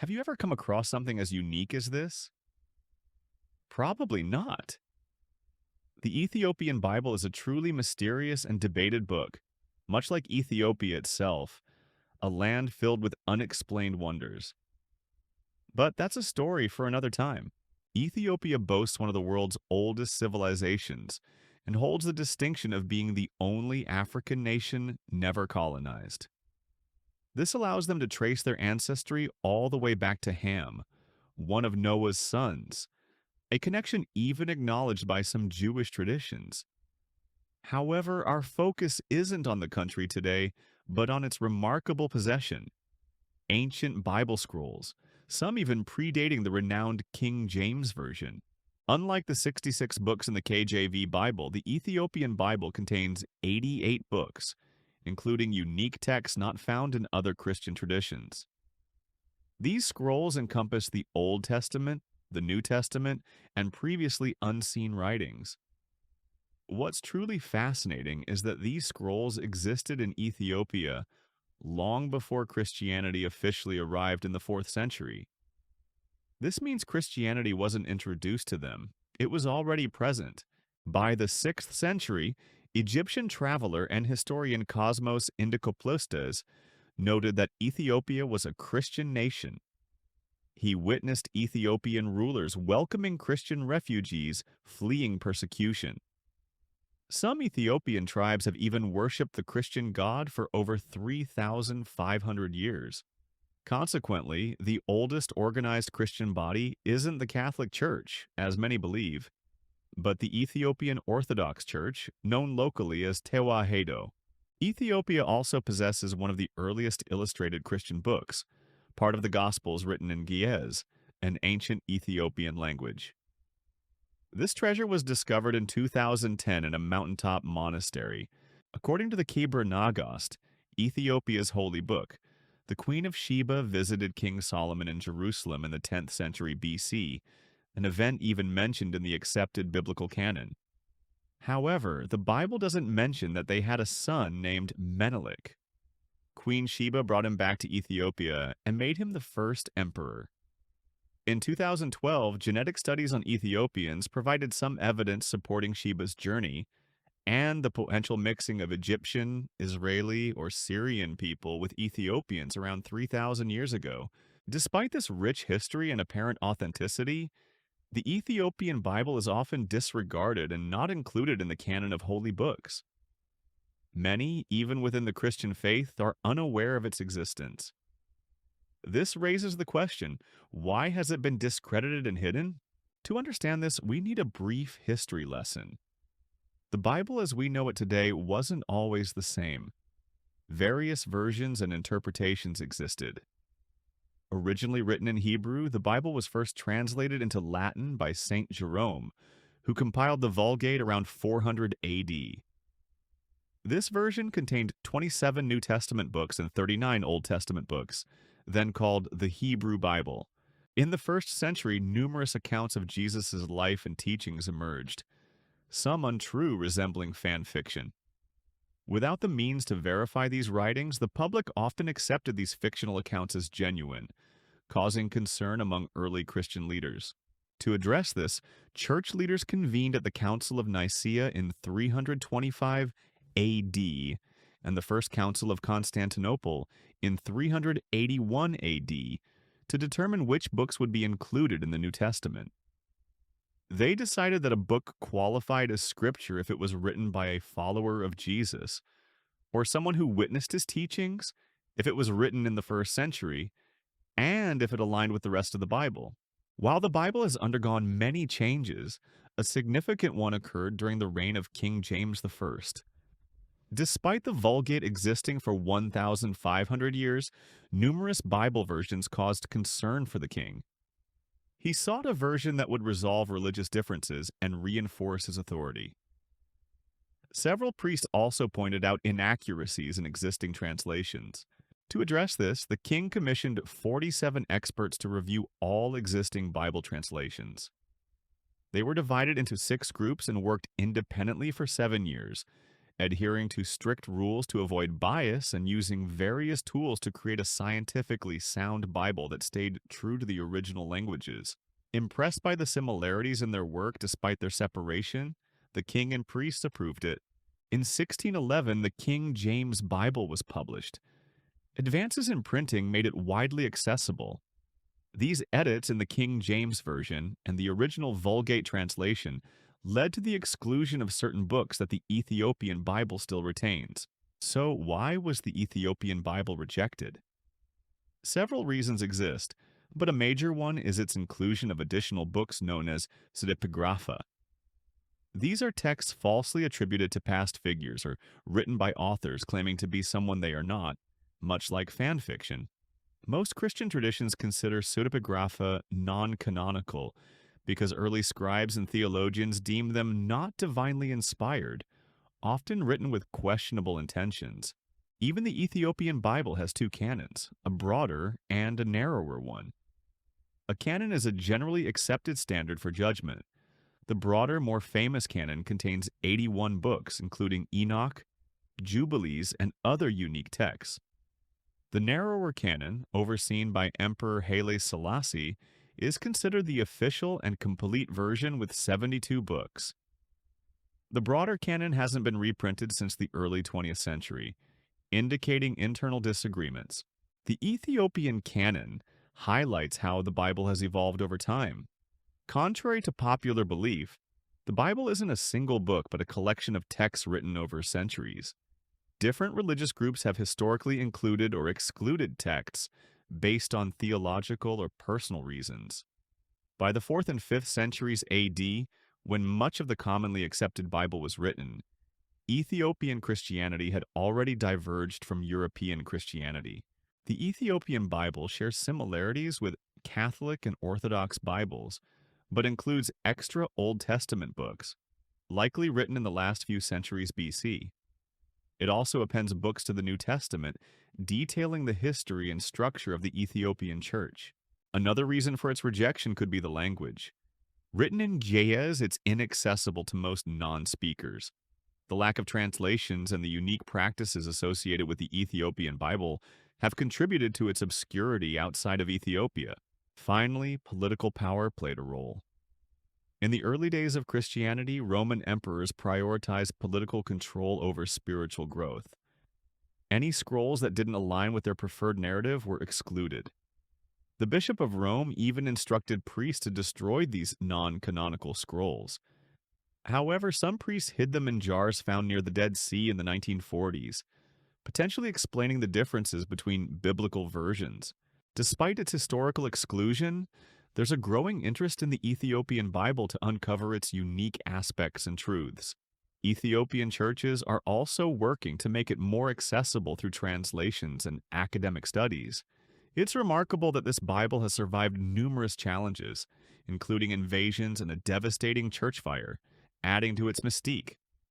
Have you ever come across something as unique as this? Probably not. The Ethiopian Bible is a truly mysterious and debated book, much like Ethiopia itself, a land filled with unexplained wonders. But that's a story for another time. Ethiopia boasts one of the world's oldest civilizations and holds the distinction of being the only African nation never colonized. This allows them to trace their ancestry all the way back to Ham, one of Noah's sons, a connection even acknowledged by some Jewish traditions. However, our focus isn't on the country today, but on its remarkable possession, ancient Bible scrolls, some even predating the renowned King James Version. Unlike the 66 books in the KJV Bible, the Ethiopian Bible contains 88 books, including unique texts not found in other Christian traditions. These scrolls encompass the Old Testament, the New Testament, and previously unseen writings. What's truly fascinating is that these scrolls existed in Ethiopia long before Christianity officially arrived in the 4th century. This means Christianity wasn't introduced to them, it was already present. By the 6th century, Egyptian traveler and historian Cosmos Indicopleustes noted that Ethiopia was a Christian nation. He witnessed Ethiopian rulers welcoming Christian refugees fleeing persecution. Some Ethiopian tribes have even worshipped the Christian God for over 3,500 years. Consequently, the oldest organized Christian body isn't the Catholic Church, as many believe, but the Ethiopian Orthodox Church, known locally as Tewahedo. Ethiopia also possesses one of the earliest illustrated Christian books, part of the Gospels written in Ge'ez, an ancient Ethiopian language. This treasure was discovered in 2010 in a mountaintop monastery. According to the Kebra Nagast, Ethiopia's holy book, the Queen of Sheba visited King Solomon in Jerusalem in the 10th century BC, an event even mentioned in the accepted biblical canon. However, the Bible doesn't mention that they had a son named Menelik. Queen Sheba brought him back to Ethiopia and made him the first emperor. In 2012, genetic studies on Ethiopians provided some evidence supporting Sheba's journey and the potential mixing of Egyptian, Israeli, or Syrian people with Ethiopians around 3,000 years ago. Despite this rich history and apparent authenticity, the Ethiopian Bible is often disregarded and not included in the canon of holy books. Many, even within the Christian faith, are unaware of its existence. This raises the question, why has it been discredited and hidden? To understand this, we need a brief history lesson. The Bible as we know it today wasn't always the same. Various versions and interpretations existed. Originally written in Hebrew, the Bible was first translated into Latin by Saint Jerome, who compiled the Vulgate around 400 AD. This version contained 27 New Testament books and 39 Old Testament books, then called the Hebrew Bible. In the 1st century, numerous accounts of Jesus' life and teachings emerged, some untrue, resembling fan fiction. Without the means to verify these writings, the public often accepted these fictional accounts as genuine, causing concern among early Christian leaders. To address this, church leaders convened at the Council of Nicaea in 325 AD and the First Council of Constantinople in 381 AD to determine which books would be included in the New Testament. They decided that a book qualified as scripture if it was written by a follower of Jesus, or someone who witnessed his teachings, if it was written in the 1st century, and if it aligned with the rest of the Bible. While the Bible has undergone many changes, a significant one occurred during the reign of King James I. Despite the Vulgate existing for 1,500 years, numerous Bible versions caused concern for the king. He sought a version that would resolve religious differences and reinforce his authority. Several priests also pointed out inaccuracies in existing translations. To address this, the king commissioned 47 experts to review all existing Bible translations. They were divided into 6 groups and worked independently for 7 years, adhering to strict rules to avoid bias and using various tools to create a scientifically sound Bible that stayed true to the original languages. Impressed by the similarities in their work despite their separation, the king and priests approved it. In 1611, the King James Bible was published. Advances in printing made it widely accessible. These edits in the King James Version and the original Vulgate translation led to the exclusion of certain books that the Ethiopian Bible still retains. So, why was the Ethiopian Bible rejected? Several reasons exist, but a major one is its inclusion of additional books known as pseudepigrapha. These are texts falsely attributed to past figures or written by authors claiming to be someone they are not, much like fan fiction. Most Christian traditions consider pseudepigrapha non-canonical because early scribes and theologians deemed them not divinely inspired, often written with questionable intentions. Even the Ethiopian Bible has two canons, a broader and a narrower one. A canon is a generally accepted standard for judgment. The broader, more famous canon contains 81 books, including Enoch, Jubilees, and other unique texts. The narrower canon, overseen by Emperor Haile Selassie, is considered the official and complete version with 72 books. The broader canon hasn't been reprinted since the early 20th century, indicating internal disagreements. The Ethiopian canon highlights how the Bible has evolved over time. Contrary to popular belief, the Bible isn't a single book but a collection of texts written over centuries. Different religious groups have historically included or excluded texts based on theological or personal reasons. By the 4th and 5th centuries AD, when much of the commonly accepted Bible was written, Ethiopian Christianity had already diverged from European Christianity. The Ethiopian Bible shares similarities with Catholic and Orthodox Bibles, but includes extra Old Testament books, likely written in the last few centuries BC. It also appends books to the New Testament, detailing the history and structure of the Ethiopian Church. Another reason for its rejection could be the language. Written in Ge'ez, it's inaccessible to most non-speakers. The lack of translations and the unique practices associated with the Ethiopian Bible have contributed to its obscurity outside of Ethiopia. Finally, political power played a role. In the early days of Christianity, Roman emperors prioritized political control over spiritual growth. Any scrolls that didn't align with their preferred narrative were excluded. The Bishop of Rome even instructed priests to destroy these non-canonical scrolls. However, some priests hid them in jars found near the Dead Sea in the 1940s, potentially explaining the differences between biblical versions. Despite its historical exclusion, there's a growing interest in the Ethiopian Bible to uncover its unique aspects and truths. Ethiopian churches are also working to make it more accessible through translations and academic studies. It's remarkable that this Bible has survived numerous challenges, including invasions and a devastating church fire, adding to its mystique.